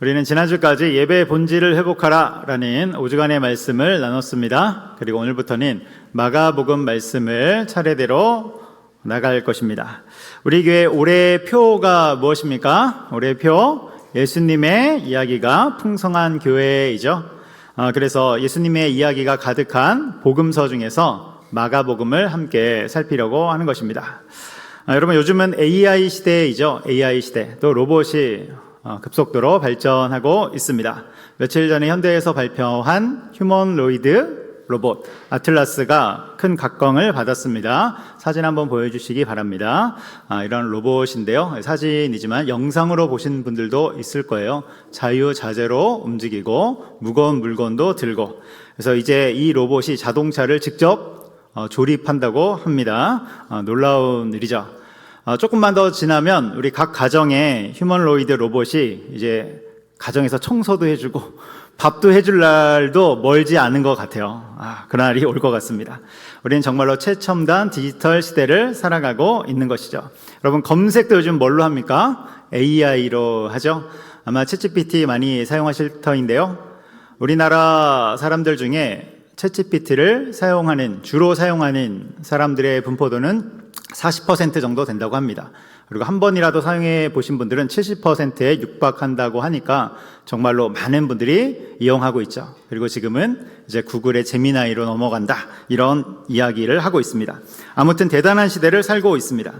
우리는 지난주까지 예배의 본질을 회복하라 라는 5주간의 말씀을 나눴습니다. 그리고 오늘부터는 마가복음 말씀을 차례대로 나갈 것입니다. 우리 교회 올해의 표가 무엇입니까? 올해의 표, 예수님의 이야기가 풍성한 교회이죠. 그래서 예수님의 이야기가 가득한 복음서 중에서 마가복음을 함께 살피려고 하는 것입니다. 여러분, 요즘은 AI 시대이죠. AI 시대. 또 로봇이 급속도로 발전하고 있습니다. 며칠 전에 현대에서 발표한 휴머노이드 로봇 아틀라스가 큰 각광을 받았습니다. 사진 한번 보여주시기 바랍니다. 이런 로봇인데요, 사진이지만 영상으로 보신 분들도 있을 거예요. 자유자재로 움직이고 무거운 물건도 들고, 그래서 이제 이 로봇이 자동차를 직접 조립한다고 합니다. 놀라운 일이죠. 조금만 더 지나면 우리 각 가정에 휴머노이드 로봇이 이제 가정에서 청소도 해주고 밥도 해줄 날도 멀지 않은 것 같아요. 그날이 올 것 같습니다. 우리는 정말로 최첨단 디지털 시대를 살아가고 있는 것이죠. 여러분, 검색도 요즘 뭘로 합니까? AI로 하죠. 아마 챗GPT 많이 사용하실 터인데요, 우리나라 사람들 중에 챗GPT를 주로 사용하는 사람들의 분포도는 40% 정도 된다고 합니다. 그리고 한 번이라도 사용해 보신 분들은 70%에 육박한다고 하니까 정말로 많은 분들이 이용하고 있죠. 그리고 지금은 이제 구글의 제미나이로 넘어간다, 이런 이야기를 하고 있습니다. 아무튼 대단한 시대를 살고 있습니다.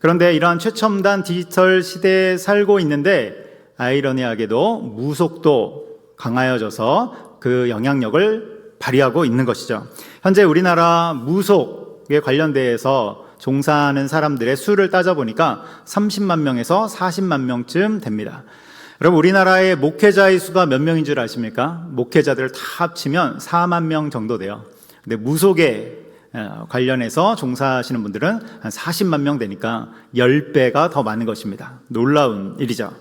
그런데 이러한 최첨단 디지털 시대에 살고 있는데 아이러니하게도 무속도 강하여져서 그 영향력을 발휘하고 있는 것이죠. 현재 우리나라 무속에 관련돼서 종사하는 사람들의 수를 따져보니까 30만 명에서 40만 명쯤 됩니다. 여러분, 우리나라의 목회자의 수가 몇 명인 줄 아십니까? 목회자들을 다 합치면 4만 명 정도 돼요. 근데 무속에 관련해서 종사하시는 분들은 한 40만 명 되니까 10배가 더 많은 것입니다. 놀라운 일이죠.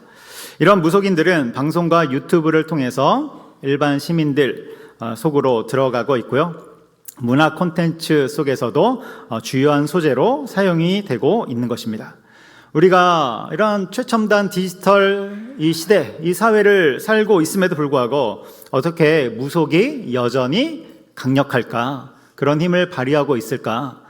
이런 무속인들은 방송과 유튜브를 통해서 일반 시민들 속으로 들어가고 있고요, 문화 콘텐츠 속에서도 주요한 소재로 사용이 되고 있는 것입니다. 우리가 이런 최첨단 디지털 이 시대, 이 사회를 살고 있음에도 불구하고 어떻게 무속이 여전히 강력할까? 그런 힘을 발휘하고 있을까?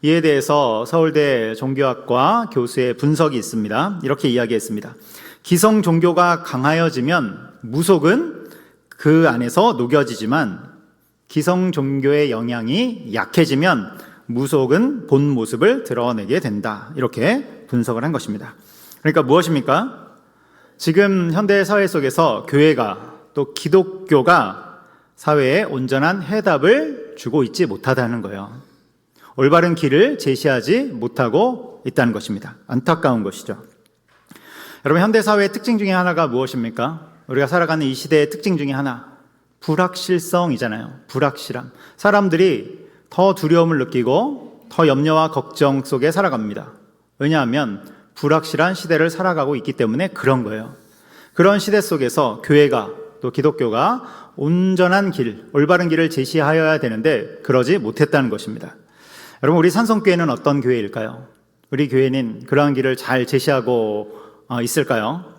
이에 대해서 서울대 종교학과 교수의 분석이 있습니다. 이렇게 이야기했습니다. 기성 종교가 강하여지면 무속은 그 안에서 녹여지지만 기성 종교의 영향이 약해지면 무속은 본 모습을 드러내게 된다, 이렇게 분석을 한 것입니다. 그러니까 무엇입니까? 지금 현대 사회 속에서 교회가, 또 기독교가 사회에 온전한 해답을 주고 있지 못하다는 거예요. 올바른 길을 제시하지 못하고 있다는 것입니다. 안타까운 것이죠. 여러분, 현대 사회의 특징 중에 하나가 무엇입니까? 우리가 살아가는 이 시대의 특징 중에 하나, 불확실성이잖아요. 불확실함. 사람들이 더 두려움을 느끼고 더 염려와 걱정 속에 살아갑니다. 왜냐하면 불확실한 시대를 살아가고 있기 때문에 그런 거예요. 그런 시대 속에서 교회가, 또 기독교가 온전한 길, 올바른 길을 제시하여야 되는데 그러지 못했다는 것입니다. 여러분, 우리 산성교회는 어떤 교회일까요? 우리 교회는 그러한 길을 잘 제시하고 있을까요?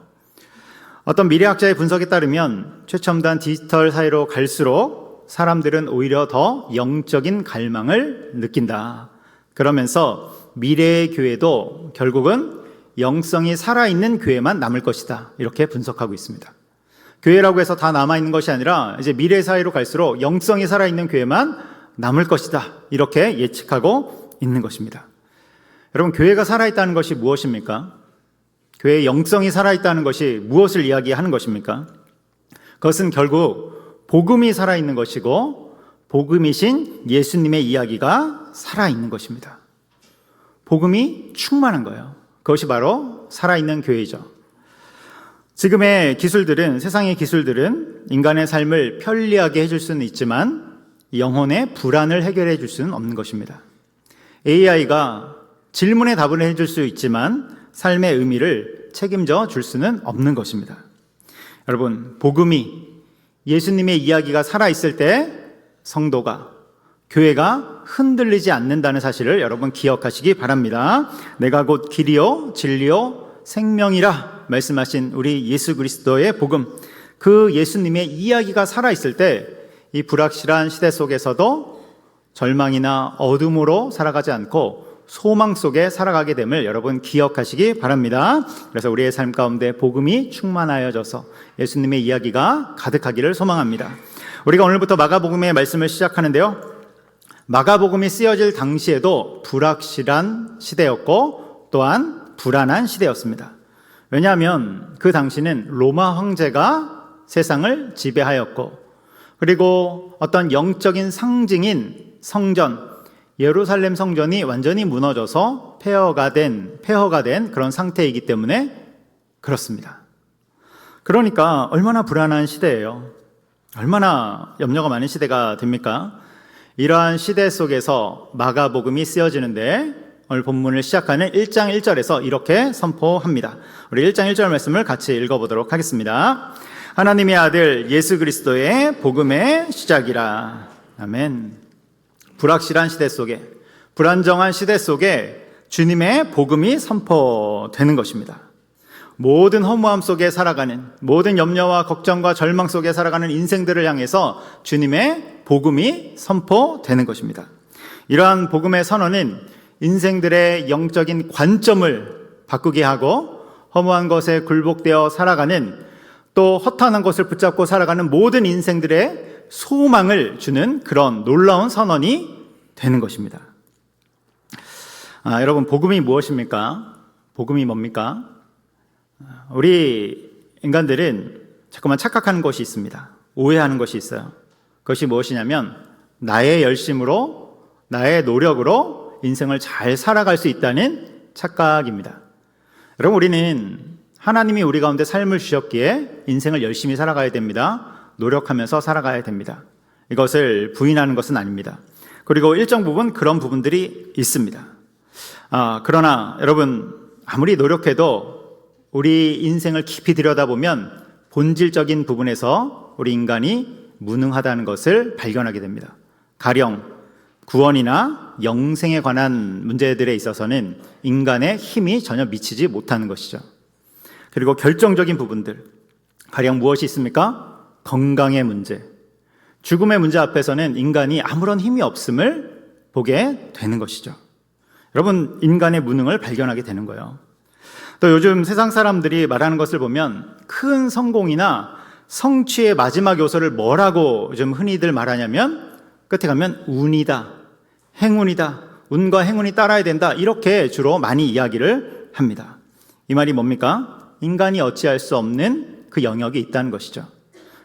어떤 미래학자의 분석에 따르면 최첨단 디지털 사회로 갈수록 사람들은 오히려 더 영적인 갈망을 느낀다. 그러면서 미래의 교회도 결국은 영성이 살아있는 교회만 남을 것이다, 이렇게 분석하고 있습니다. 교회라고 해서 다 남아있는 것이 아니라 이제 미래 사회로 갈수록 영성이 살아있는 교회만 남을 것이다, 이렇게 예측하고 있는 것입니다. 여러분, 교회가 살아있다는 것이 무엇입니까? 교회의 영성이 살아있다는 것이 무엇을 이야기하는 것입니까? 그것은 결국 복음이 살아있는 것이고 복음이신 예수님의 이야기가 살아있는 것입니다. 복음이 충만한 거예요. 그것이 바로 살아있는 교회이죠. 지금의 기술들은, 세상의 기술들은 인간의 삶을 편리하게 해줄 수는 있지만 영혼의 불안을 해결해 줄 수는 없는 것입니다. AI가 질문에 답을 해줄 수 있지만 삶의 의미를 책임져 줄 수는 없는 것입니다. 여러분, 복음이, 예수님의 이야기가 살아있을 때 성도가, 교회가 흔들리지 않는다는 사실을 여러분 기억하시기 바랍니다. 내가 곧 길이요 진리요 생명이라 말씀하신 우리 예수 그리스도의 복음, 그 예수님의 이야기가 살아있을 때 이 불확실한 시대 속에서도 절망이나 어둠으로 살아가지 않고 소망 속에 살아가게 됨을 여러분 기억하시기 바랍니다. 그래서 우리의 삶 가운데 복음이 충만하여져서 예수님의 이야기가 가득하기를 소망합니다. 우리가 오늘부터 마가복음의 말씀을 시작하는데요, 마가복음이 쓰여질 당시에도 불확실한 시대였고 또한 불안한 시대였습니다. 왜냐하면 그 당시는 로마 황제가 세상을 지배하였고, 그리고 어떤 영적인 상징인 성전, 예루살렘 성전이 완전히 무너져서 폐허가 된 그런 상태이기 때문에 그렇습니다. 그러니까 얼마나 불안한 시대예요. 얼마나 염려가 많은 시대가 됩니까? 이러한 시대 속에서 마가복음이 쓰여지는데 오늘 본문을 시작하는 1장 1절에서 이렇게 선포합니다. 우리 1장 1절 말씀을 같이 읽어보도록 하겠습니다. 하나님의 아들 예수 그리스도의 복음의 시작이라. 아멘. 불확실한 시대 속에, 불안정한 시대 속에 주님의 복음이 선포되는 것입니다. 모든 허무함 속에 살아가는, 모든 염려와 걱정과 절망 속에 살아가는 인생들을 향해서 주님의 복음이 선포되는 것입니다. 이러한 복음의 선언은 인생들의 영적인 관점을 바꾸게 하고 허무한 것에 굴복되어 살아가는, 또 허탄한 것을 붙잡고 살아가는 모든 인생들의 소망을 주는 그런 놀라운 선언이 되는 것입니다. 여러분, 복음이 무엇입니까? 복음이 뭡니까? 우리 인간들은 자꾸만 착각하는 것이 있습니다. 오해하는 것이 있어요. 그것이 무엇이냐면 나의 열심으로, 나의 노력으로 인생을 잘 살아갈 수 있다는 착각입니다. 여러분, 우리는 하나님이 우리 가운데 삶을 주셨기에 인생을 열심히 살아가야 됩니다. 노력하면서 살아가야 됩니다. 이것을 부인하는 것은 아닙니다. 그리고 일정 부분 그런 부분들이 있습니다. 그러나 여러분, 아무리 노력해도 우리 인생을 깊이 들여다보면 본질적인 부분에서 우리 인간이 무능하다는 것을 발견하게 됩니다. 가령 구원이나 영생에 관한 문제들에 있어서는 인간의 힘이 전혀 미치지 못하는 것이죠. 그리고 결정적인 부분들, 가령 무엇이 있습니까? 건강의 문제, 죽음의 문제 앞에서는 인간이 아무런 힘이 없음을 보게 되는 것이죠. 여러분, 인간의 무능을 발견하게 되는 거예요. 또 요즘 세상 사람들이 말하는 것을 보면 큰 성공이나 성취의 마지막 요소를 뭐라고 좀 흔히들 말하냐면 끝에 가면 운이다, 행운이다, 운과 행운이 따라야 된다, 이렇게 주로 많이 이야기를 합니다. 이 말이 뭡니까? 인간이 어찌할 수 없는 그 영역이 있다는 것이죠.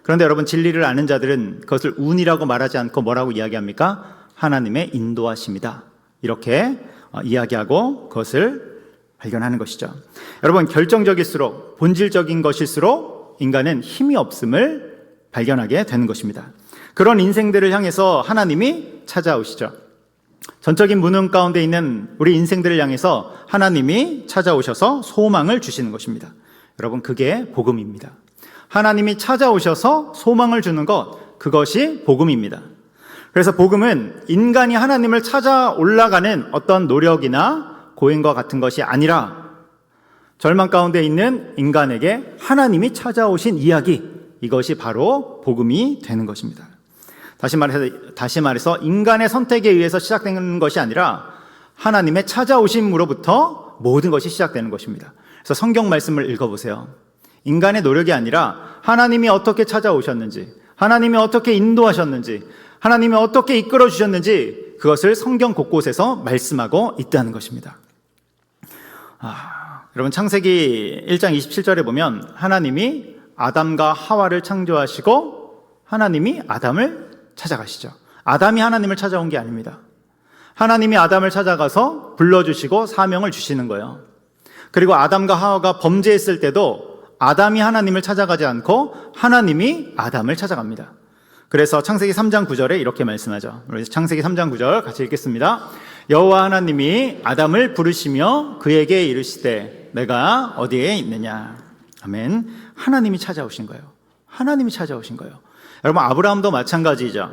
그런데 여러분, 진리를 아는 자들은 그것을 운이라고 말하지 않고 뭐라고 이야기합니까? 하나님의 인도하심이다, 이렇게 이야기하고 그것을 발견하는 것이죠. 여러분, 결정적일수록, 본질적인 것일수록 인간은 힘이 없음을 발견하게 되는 것입니다. 그런 인생들을 향해서 하나님이 찾아오시죠. 전적인 무능 가운데 있는 우리 인생들을 향해서 하나님이 찾아오셔서 소망을 주시는 것입니다. 여러분, 그게 복음입니다. 하나님이 찾아오셔서 소망을 주는 것, 그것이 복음입니다. 그래서 복음은 인간이 하나님을 찾아 올라가는 어떤 노력이나 고행과 같은 것이 아니라 절망 가운데 있는 인간에게 하나님이 찾아오신 이야기, 이것이 바로 복음이 되는 것입니다. 다시 말해서 인간의 선택에 의해서 시작되는 것이 아니라 하나님의 찾아오심으로부터 모든 것이 시작되는 것입니다. 그래서 성경 말씀을 읽어보세요. 인간의 노력이 아니라 하나님이 어떻게 찾아오셨는지, 하나님이 어떻게 인도하셨는지, 하나님이 어떻게 이끌어 주셨는지, 그것을 성경 곳곳에서 말씀하고 있다는 것입니다. 여러분, 창세기 1장 27절에 보면 하나님이 아담과 하와를 창조하시고 하나님이 아담을 찾아가시죠. 아담이 하나님을 찾아온 게 아닙니다. 하나님이 아담을 찾아가서 불러주시고 사명을 주시는 거예요. 그리고 아담과 하와가 범죄했을 때도 아담이 하나님을 찾아가지 않고 하나님이 아담을 찾아갑니다. 그래서 창세기 3장 9절에 이렇게 말씀하죠. 우리 창세기 3장 9절 같이 읽겠습니다. 여호와 하나님이 아담을 부르시며 그에게 이르시되 내가 어디에 있느냐. 아멘. 하나님이 찾아오신 거예요. 하나님이 찾아오신 거예요. 여러분, 아브라함도 마찬가지죠.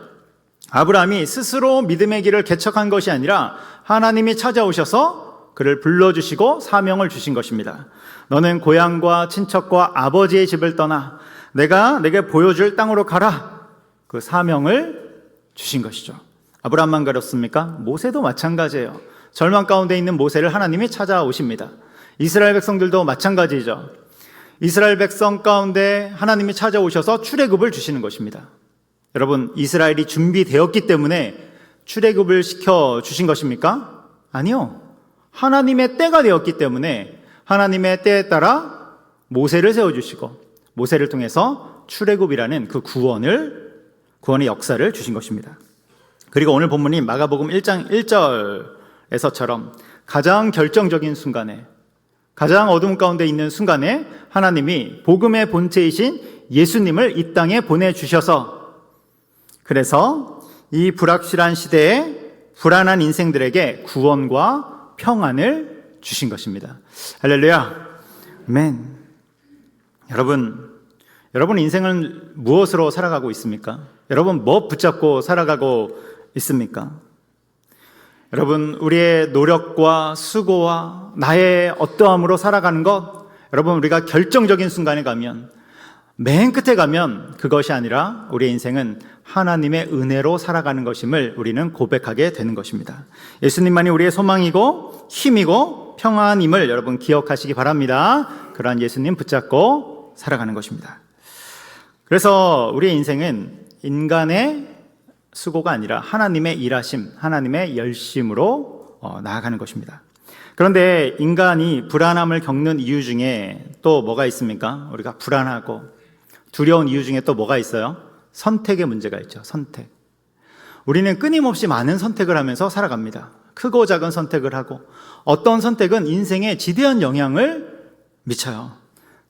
아브라함이 스스로 믿음의 길을 개척한 것이 아니라 하나님이 찾아오셔서 그를 불러주시고 사명을 주신 것입니다. 너는 고향과 친척과 아버지의 집을 떠나 내게 보여줄 땅으로 가라. 그 사명을 주신 것이죠. 아브라함만 그렇습니까? 모세도 마찬가지예요. 절망 가운데 있는 모세를 하나님이 찾아오십니다. 이스라엘 백성들도 마찬가지죠. 이스라엘 백성 가운데 하나님이 찾아오셔서 출애굽을 주시는 것입니다. 여러분, 이스라엘이 준비되었기 때문에 출애굽을 시켜 주신 것입니까? 아니요. 하나님의 때가 되었기 때문에 하나님의 때에 따라 모세를 세워주시고 모세를 통해서 출애굽이라는 그 구원의 역사를 주신 것입니다. 그리고 오늘 본문이 마가복음 1장 1절에서처럼 가장 결정적인 순간에, 가장 어둠 가운데 있는 순간에 하나님이 복음의 본체이신 예수님을 이 땅에 보내주셔서, 그래서 이 불확실한 시대에 불안한 인생들에게 구원과 평안을 주신 것입니다. 할렐루야. 아멘. 여러분 인생은 무엇으로 살아가고 있습니까? 여러분 뭐 붙잡고 살아가고 있습니까? 여러분, 우리의 노력과 수고와 나의 어떠함으로 살아가는 것, 여러분, 우리가 결정적인 순간에 가면, 맨 끝에 가면 그것이 아니라 우리의 인생은 하나님의 은혜로 살아가는 것임을 우리는 고백하게 되는 것입니다. 예수님만이 우리의 소망이고 힘이고 평안임을 여러분 기억하시기 바랍니다. 그러한 예수님 붙잡고 살아가는 것입니다. 그래서 우리의 인생은 인간의 수고가 아니라 하나님의 일하심, 하나님의 열심으로 나아가는 것입니다. 그런데 인간이 불안함을 겪는 이유 중에 또 뭐가 있습니까? 우리가 불안하고 두려운 이유 중에 또 뭐가 있어요? 선택의 문제가 있죠. 선택. 우리는 끊임없이 많은 선택을 하면서 살아갑니다. 크고 작은 선택을 하고 어떤 선택은 인생에 지대한 영향을 미쳐요.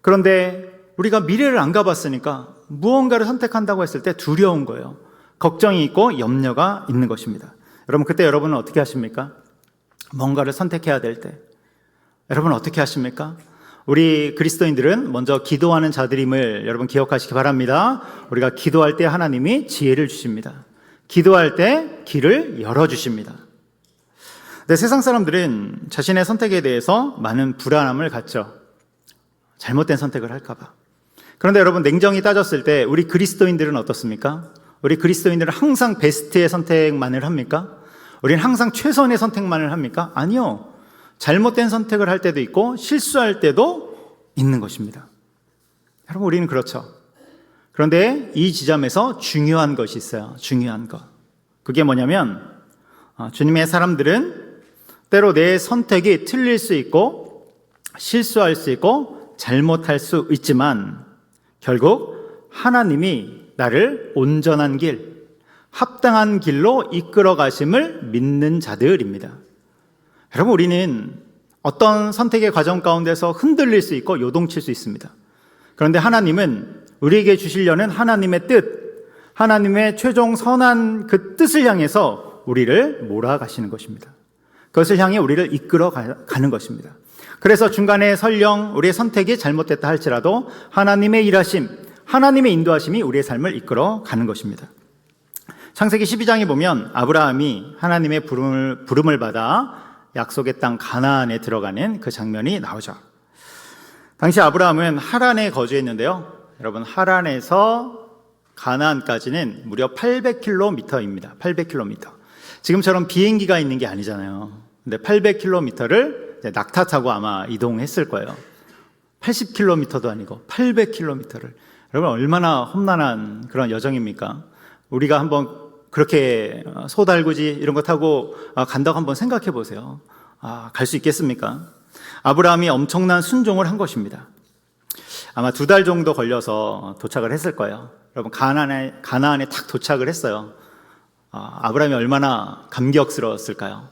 그런데 우리가 미래를 안 가봤으니까 무언가를 선택한다고 했을 때 두려운 거예요. 걱정이 있고 염려가 있는 것입니다. 여러분, 그때 여러분은 어떻게 하십니까? 뭔가를 선택해야 될 때 여러분 어떻게 하십니까? 우리 그리스도인들은 먼저 기도하는 자들임을 여러분 기억하시기 바랍니다. 우리가 기도할 때 하나님이 지혜를 주십니다. 기도할 때 길을 열어주십니다. 근데 세상 사람들은 자신의 선택에 대해서 많은 불안함을 갖죠. 잘못된 선택을 할까 봐. 그런데 여러분, 냉정히 따졌을 때 우리 그리스도인들은 어떻습니까? 우리 그리스도인들은 항상 베스트의 선택만을 합니까? 우리는 항상 최선의 선택만을 합니까? 아니요. 잘못된 선택을 할 때도 있고 실수할 때도 있는 것입니다. 여러분, 우리는 그렇죠. 그런데 이 지점에서 중요한 것이 있어요. 중요한 것. 그게 뭐냐면 주님의 사람들은 때로 내 선택이 틀릴 수 있고 실수할 수 있고 잘못할 수 있지만 결국 하나님이 나를 온전한 길, 합당한 길로 이끌어 가심을 믿는 자들입니다. 여러분, 우리는 어떤 선택의 과정 가운데서 흔들릴 수 있고 요동칠 수 있습니다. 그런데 하나님은 우리에게 주시려는 하나님의 뜻, 하나님의 최종 선한 그 뜻을 향해서 우리를 몰아가시는 것입니다. 그것을 향해 우리를 이끌어 가는 것입니다. 그래서 중간에 설령 우리의 선택이 잘못됐다 할지라도 하나님의 일하심, 하나님의 인도하심이 우리의 삶을 이끌어 가는 것입니다. 창세기 12장에 보면 아브라함이 하나님의 부름을 받아 약속의 땅 가나안에 들어가는 그 장면이 나오죠. 당시 아브라함은 하란에 거주했는데요. 여러분, 하란에서 가나안까지는 무려 800km입니다. 800km. 지금처럼 비행기가 있는 게 아니잖아요. 근데 800km를 낙타 타고 아마 이동했을 거예요. 80km도 아니고 800km를. 여러분, 얼마나 험난한 그런 여정입니까? 우리가 한번 그렇게 소달구지 이런 거 타고 간다고 한번 생각해 보세요. 갈 수 있겠습니까? 아브라함이 엄청난 순종을 한 것입니다. 아마 2달 정도 걸려서 도착을 했을 거예요. 여러분, 가나안에 딱 도착을 했어요. 아브라함이 얼마나 감격스러웠을까요?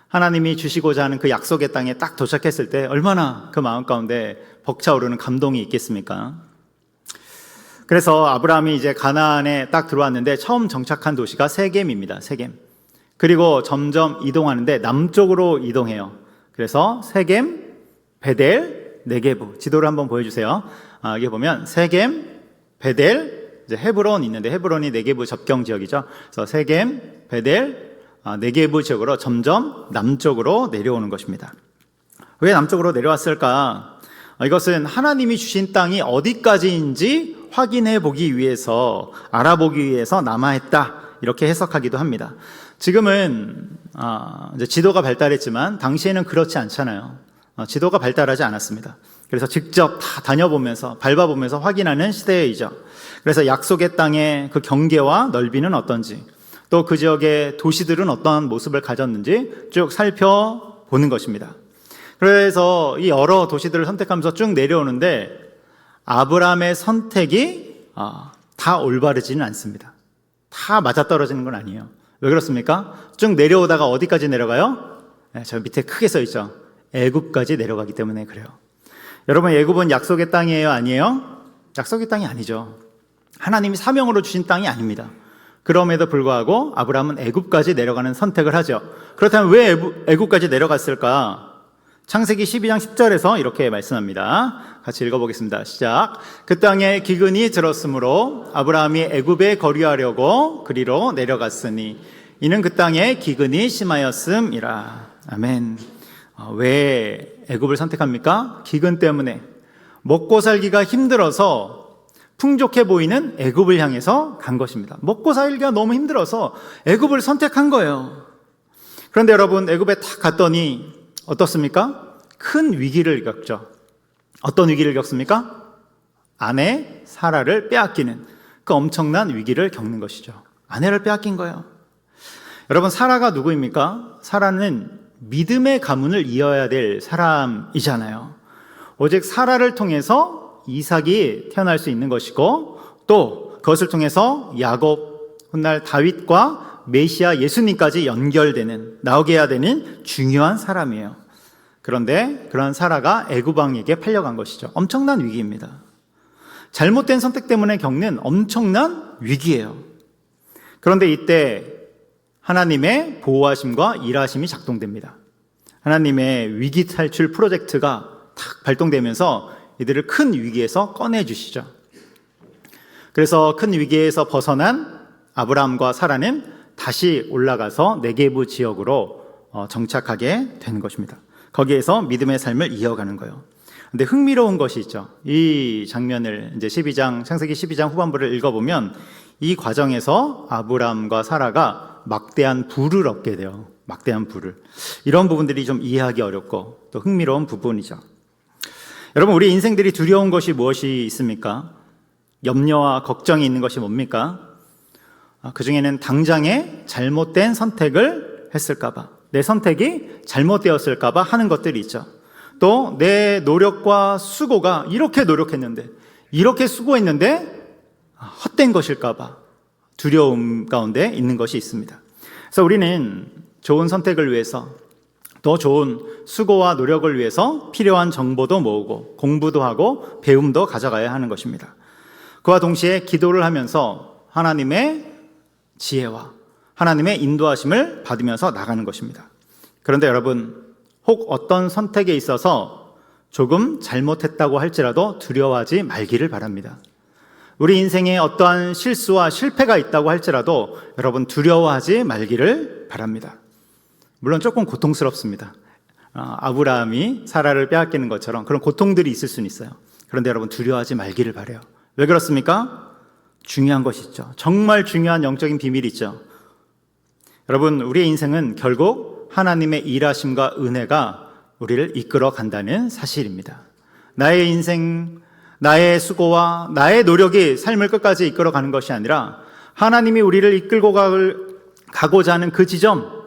하나님이 주시고자 하는 그 약속의 땅에 딱 도착했을 때 얼마나 그 마음 가운데 벅차오르는 감동이 있겠습니까? 그래서 아브라함이 이제 가나안에 딱 들어왔는데 처음 정착한 도시가 세겜입니다. 세겜. 그리고 점점 이동하는데 남쪽으로 이동해요. 그래서 세겜, 베델, 네게부. 지도를 한번 보여주세요. 여기 보면 세겜, 베델, 이제 헤브론 있는데 헤브론이 네게부 접경 지역이죠. 그래서 세겜, 베델, 네게부 지역으로 점점 남쪽으로 내려오는 것입니다. 왜 남쪽으로 내려왔을까? 이것은 하나님이 주신 땅이 어디까지인지 확인해 보기 위해서, 알아보기 위해서 남아했다, 이렇게 해석하기도 합니다. 지금은 이제 지도가 발달했지만 당시에는 그렇지 않잖아요. 지도가 발달하지 않았습니다. 그래서 직접 다 다녀보면서 밟아보면서 확인하는 시대이죠. 그래서 약속의 땅의 그 경계와 넓이는 어떤지, 또 그 지역의 도시들은 어떠한 모습을 가졌는지 쭉 살펴보는 것입니다. 그래서 이 여러 도시들을 선택하면서 쭉 내려오는데 아브라함의 선택이 다 올바르지는 않습니다. 다 맞아떨어지는 건 아니에요. 왜 그렇습니까? 쭉 내려오다가 어디까지 내려가요? 저 밑에 크게 써 있죠. 애굽까지 내려가기 때문에 그래요. 여러분, 애굽은 약속의 땅이에요, 아니에요? 약속의 땅이 아니죠. 하나님이 사명으로 주신 땅이 아닙니다. 그럼에도 불구하고 아브라함은 애굽까지 내려가는 선택을 하죠. 그렇다면 왜 애굽까지 내려갔을까? 창세기 12장 10절에서 이렇게 말씀합니다. 같이 읽어보겠습니다. 시작. 그 땅에 기근이 들었으므로 아브라함이 애굽에 거류하려고 그리로 내려갔으니 이는 그 땅에 기근이 심하였음이라. 아멘. 왜 애굽을 선택합니까? 기근 때문에 먹고 살기가 힘들어서 풍족해 보이는 애굽을 향해서 간 것입니다. 먹고 살기가 너무 힘들어서 애굽을 선택한 거예요. 그런데 여러분, 애굽에 딱 갔더니 어떻습니까? 큰 위기를 겪죠. 어떤 위기를 겪습니까? 아내 사라를 빼앗기는 그 엄청난 위기를 겪는 것이죠. 아내를 빼앗긴 거예요. 여러분, 사라가 누구입니까? 사라는 믿음의 가문을 이어야 될 사람이잖아요. 오직 사라를 통해서 이삭이 태어날 수 있는 것이고, 또 그것을 통해서 야곱, 훗날 다윗과 메시아 예수님까지 연결되는, 나오게 해야 되는 중요한 사람이에요. 그런데 그런 사라가 애굽 왕에게 팔려간 것이죠. 엄청난 위기입니다. 잘못된 선택 때문에 겪는 엄청난 위기예요. 그런데 이때 하나님의 보호하심과 일하심이 작동됩니다. 하나님의 위기 탈출 프로젝트가 탁 발동되면서 이들을 큰 위기에서 꺼내주시죠. 그래서 큰 위기에서 벗어난 아브라함과 사라는 다시 올라가서 네게부 지역으로 정착하게 되는 것입니다. 거기에서 믿음의 삶을 이어가는 거예요. 근데 흥미로운 것이 있죠. 이 장면을 이제 창세기 12장 후반부를 읽어보면 이 과정에서 아브라함과 사라가 막대한 부를 얻게 돼요. 막대한 부를. 이런 부분들이 좀 이해하기 어렵고 또 흥미로운 부분이죠. 여러분, 우리 인생들이 두려운 것이 무엇이 있습니까? 염려와 걱정이 있는 것이 뭡니까? 그 중에는 당장에 잘못된 선택을 했을까봐, 내 선택이 잘못되었을까봐 하는 것들이 있죠. 또 내 노력과 수고가 이렇게 노력했는데, 이렇게 수고했는데 헛된 것일까봐 두려움 가운데 있는 것이 있습니다. 그래서 우리는 좋은 선택을 위해서, 또 좋은 수고와 노력을 위해서 필요한 정보도 모으고 공부도 하고 배움도 가져가야 하는 것입니다. 그와 동시에 기도를 하면서 하나님의 지혜와 하나님의 인도하심을 받으면서 나가는 것입니다. 그런데 여러분, 혹 어떤 선택에 있어서 조금 잘못했다고 할지라도 두려워하지 말기를 바랍니다. 우리 인생에 어떠한 실수와 실패가 있다고 할지라도 여러분 두려워하지 말기를 바랍니다. 물론 조금 고통스럽습니다. 아브라함이 사라를 빼앗기는 것처럼 그런 고통들이 있을 수는 있어요. 그런데 여러분 두려워하지 말기를 바라요. 왜 그렇습니까? 중요한 것이 있죠. 정말 중요한 영적인 비밀이 있죠. 여러분, 우리의 인생은 결국 하나님의 일하심과 은혜가 우리를 이끌어 간다는 사실입니다. 나의 인생, 나의 수고와 나의 노력이 삶을 끝까지 이끌어 가는 것이 아니라 하나님이 우리를 이끌고 가고자 하는 그 지점,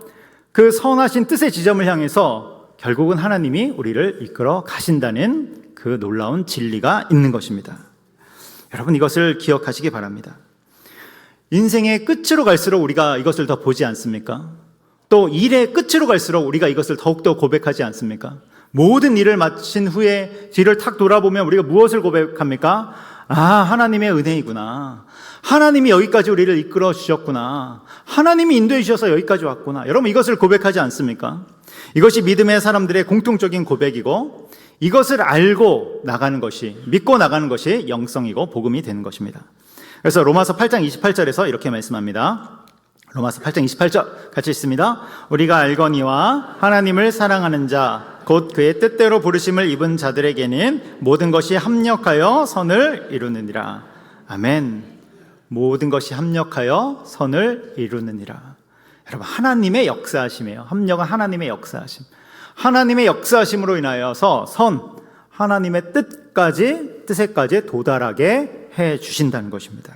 그 선하신 뜻의 지점을 향해서 결국은 하나님이 우리를 이끌어 가신다는 그 놀라운 진리가 있는 것입니다. 여러분, 이것을 기억하시기 바랍니다. 인생의 끝으로 갈수록 우리가 이것을 더 보지 않습니까? 또 일의 끝으로 갈수록 우리가 이것을 더욱더 고백하지 않습니까? 모든 일을 마친 후에 뒤를 탁 돌아보면 우리가 무엇을 고백합니까? 하나님의 은혜이구나. 하나님이 여기까지 우리를 이끌어 주셨구나. 하나님이 인도해 주셔서 여기까지 왔구나. 여러분, 이것을 고백하지 않습니까? 이것이 믿음의 사람들의 공통적인 고백이고, 이것을 알고 나가는 것이, 믿고 나가는 것이 영성이고 복음이 되는 것입니다. 그래서 로마서 8장 28절에서 이렇게 말씀합니다. 로마서 8장 28절 같이 읽습니다. 우리가 알거니와 하나님을 사랑하는 자, 곧 그의 뜻대로 부르심을 입은 자들에게는 모든 것이 합력하여 선을 이루느니라. 아멘. 모든 것이 합력하여 선을 이루느니라. 여러분, 하나님의 역사하심이에요. 합력은 하나님의 역사하심. 하나님의 역사하심으로 인하여서 하나님의 뜻에까지 도달하게 해 주신다는 것입니다.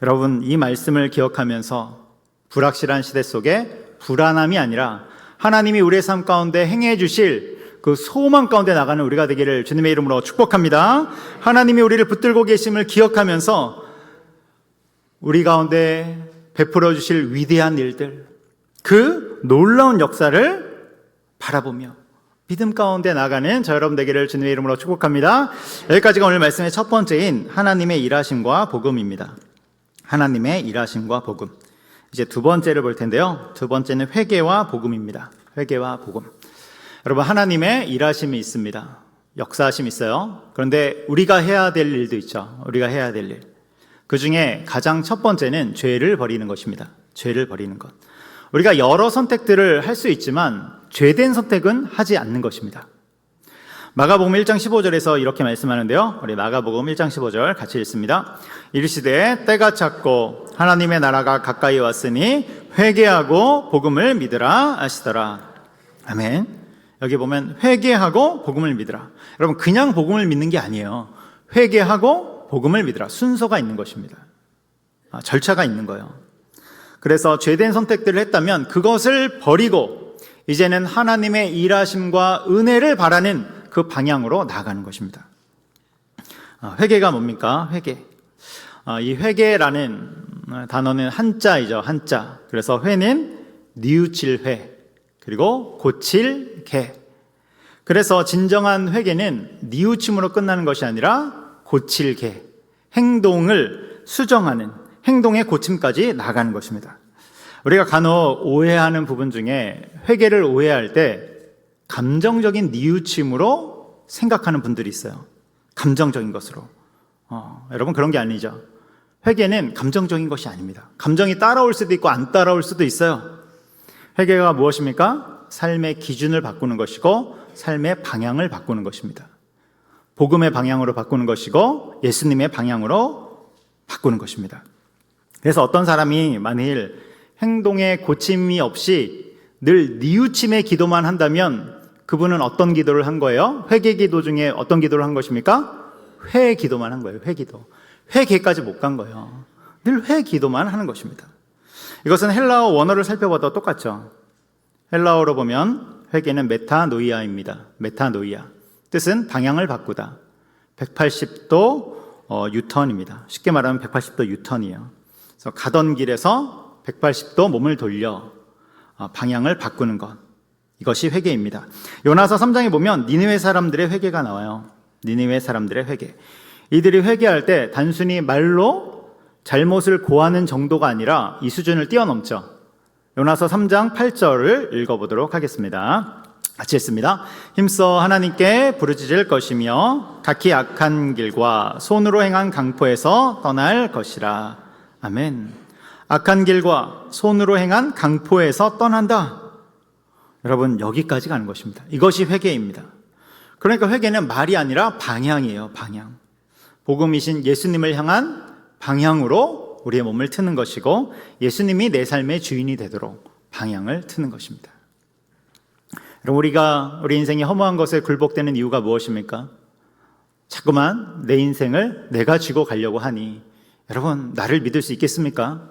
여러분, 이 말씀을 기억하면서 불확실한 시대 속에 불안함이 아니라 하나님이 우리의 삶 가운데 행해 주실 그 소망 가운데 나가는 우리가 되기를 주님의 이름으로 축복합니다. 하나님이 우리를 붙들고 계심을 기억하면서 우리 가운데 베풀어 주실 위대한 일들, 그 놀라운 역사를 바라보며 믿음 가운데 나가는 저 여러분 되기를 주님의 이름으로 축복합니다. 여기까지가 오늘 말씀의 첫 번째인 하나님의 일하심과 복음입니다. 하나님의 일하심과 복음. 이제 두 번째를 볼 텐데요. 두 번째는 회개와 복음입니다. 회개와 복음. 여러분, 하나님의 일하심이 있습니다. 역사하심이 있어요. 그런데 우리가 해야 될 일도 있죠. 우리가 해야 될 일. 그 중에 가장 첫 번째는 죄를 버리는 것입니다. 죄를 버리는 것. 우리가 여러 선택들을 할 수 있지만 죄된 선택은 하지 않는 것입니다. 마가복음 1장 15절에서 이렇게 말씀하는데요. 우리 마가복음 1장 15절 같이 읽습니다. 이르시되 때가 찼고 하나님의 나라가 가까이 왔으니 회개하고 복음을 믿으라 하시더라. 아멘. 여기 보면 회개하고 복음을 믿으라. 여러분, 그냥 복음을 믿는 게 아니에요. 회개하고 복음을 믿으라. 순서가 있는 것입니다. 절차가 있는 거예요. 그래서 죄된 선택들을 했다면 그것을 버리고 이제는 하나님의 일하심과 은혜를 바라는 그 방향으로 나아가는 것입니다. 회개가 뭡니까? 회개. 이 회개라는 단어는 한자이죠. 한자. 그래서 회는 뉘우칠 회, 그리고 고칠 개. 그래서 진정한 회개는 뉘우침으로 끝나는 것이 아니라 고칠 개. 행동을 수정하는, 행동의 고침까지 나가는 것입니다. 우리가 간혹 오해하는 부분 중에 회개를 오해할 때 감정적인 뉘우침으로 생각하는 분들이 있어요. 감정적인 것으로. 여러분, 그런 게 아니죠. 회개는 감정적인 것이 아닙니다. 감정이 따라올 수도 있고 안 따라올 수도 있어요. 회개가 무엇입니까? 삶의 기준을 바꾸는 것이고 삶의 방향을 바꾸는 것입니다. 복음의 방향으로 바꾸는 것이고 예수님의 방향으로 바꾸는 것입니다. 그래서 어떤 사람이 만일 행동에 고침이 없이 늘 뉘우침의 기도만 한다면 그분은 어떤 기도를 한 거예요? 회개 기도 중에 어떤 기도를 한 것입니까? 회 기도만 한 거예요. 회 기도. 회개까지 못 간 거예요. 늘 회 기도만 하는 것입니다. 이것은 헬라어 원어를 살펴봐도 똑같죠. 헬라어로 보면 회개는 메타노이아입니다. 메타노이아. 뜻은 방향을 바꾸다. 180도 유턴입니다. 쉽게 말하면 180도 유턴이에요. 그래서 가던 길에서 180도 몸을 돌려 방향을 바꾸는 것. 이것이 회개입니다. 요나서 3장에 보면 니느웨 사람들의 회개가 나와요. 니느웨 사람들의 회개. 이들이 회개할 때 단순히 말로 잘못을 고하는 정도가 아니라 이 수준을 뛰어넘죠. 요나서 3장 8절을 읽어보도록 하겠습니다. 같이 읽습니다. 힘써 하나님께 부르짖을 것이며 각기 악한 길과 손으로 행한 강포에서 떠날 것이라. 아멘. 악한 길과 손으로 행한 강포에서 떠난다. 여러분, 여기까지 가는 것입니다. 이것이 회개입니다. 그러니까 회개는 말이 아니라 방향이에요. 방향. 복음이신 예수님을 향한 방향으로 우리의 몸을 트는 것이고 예수님이 내 삶의 주인이 되도록 방향을 트는 것입니다. 여러분, 우리 인생이 허무한 것에 굴복되는 이유가 무엇입니까? 자꾸만 내 인생을 내가 쥐고 가려고 하니 여러분, 나를 믿을 수 있겠습니까?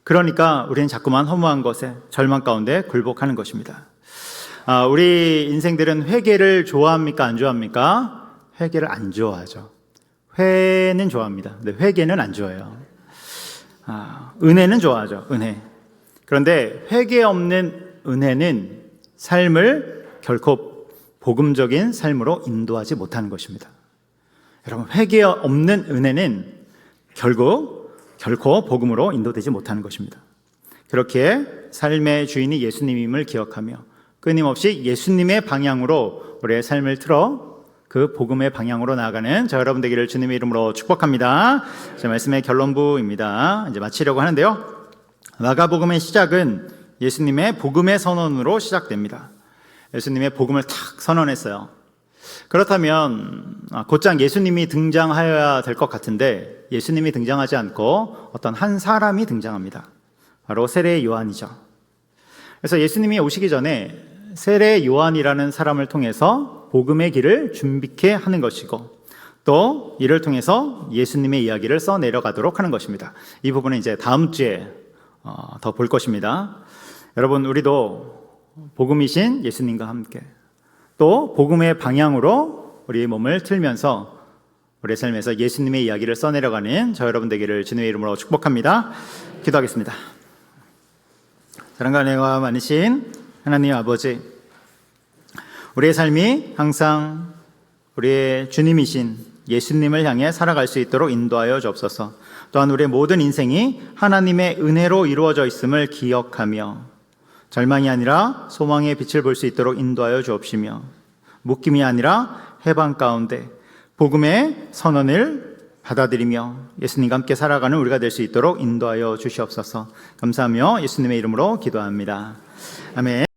그러니까 우리는 자꾸만 허무한 것에 절망 가운데 굴복하는 것입니다. 우리 인생들은 회개를 좋아합니까? 안 좋아합니까? 회개를 안 좋아하죠. 회는 좋아합니다. 근데 회개는 안 좋아해요. 은혜는 좋아하죠. 은혜. 그런데 회개 없는 은혜는 삶을 결코 복음적인 삶으로 인도하지 못하는 것입니다. 여러분, 회개 없는 은혜는 결코 복음으로 인도되지 못하는 것입니다. 그렇게 삶의 주인이 예수님임을 기억하며 끊임없이 예수님의 방향으로 우리의 삶을 틀어 그 복음의 방향으로 나아가는 저 여러분 되기를 주님의 이름으로 축복합니다. 제 말씀의 결론부입니다. 이제 마치려고 하는데요. 마가복음의 시작은 예수님의 복음의 선언으로 시작됩니다. 예수님의 복음을 탁 선언했어요. 그렇다면 곧장 예수님이 등장하여야 될 것 같은데 예수님이 등장하지 않고 어떤 한 사람이 등장합니다. 바로 세례 요한이죠. 그래서 예수님이 오시기 전에 세례 요한이라는 사람을 통해서 복음의 길을 준비케 하는 것이고 또 이를 통해서 예수님의 이야기를 써내려가도록 하는 것입니다. 이 부분은 이제 다음 주에 더 볼 것입니다. 여러분, 우리도 복음이신 예수님과 함께 또 복음의 방향으로 우리 몸을 틀면서 우리의 삶에서 예수님의 이야기를 써내려가는 저 여러분 되기를 주님의 이름으로 축복합니다. 기도하겠습니다. 사랑과 은혜가 많으신 하나님 아버지, 우리의 삶이 항상 우리의 주님이신 예수님을 향해 살아갈 수 있도록 인도하여 주옵소서. 또한 우리의 모든 인생이 하나님의 은혜로 이루어져 있음을 기억하며 절망이 아니라 소망의 빛을 볼 수 있도록 인도하여 주옵시며 묶임이 아니라 해방 가운데 복음의 선언을 받아들이며 예수님과 함께 살아가는 우리가 될 수 있도록 인도하여 주시옵소서. 감사하며 예수님의 이름으로 기도합니다. 아멘.